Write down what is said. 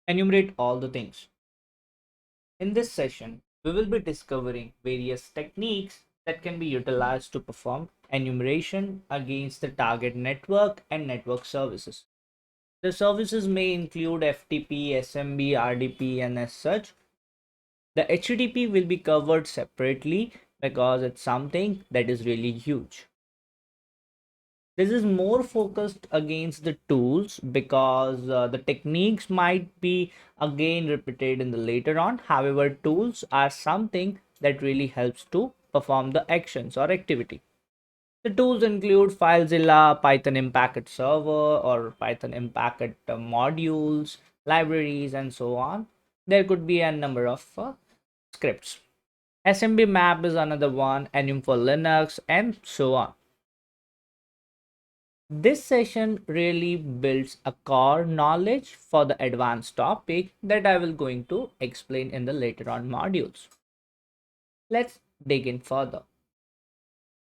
Enumerate all the things. In this session, we will be discovering various techniques that can be utilized to perform enumeration against the target network and network services. The services may include FTP, SMB, RDP, and as such, the HTTP will be covered separately because it's something that is really huge. This is more focused against the tools because the techniques might be again repeated in the later on. However, tools are something that really helps to perform the actions or activity. The tools include FileZilla, Python Impact Server, or Python Impact modules, libraries, and so on. There could be a number of scripts. SMB map is another one, Enum for Linux, and so on. This session really builds a core knowledge for the advanced topic that I will going to explain in the later on modules. Let's dig in further.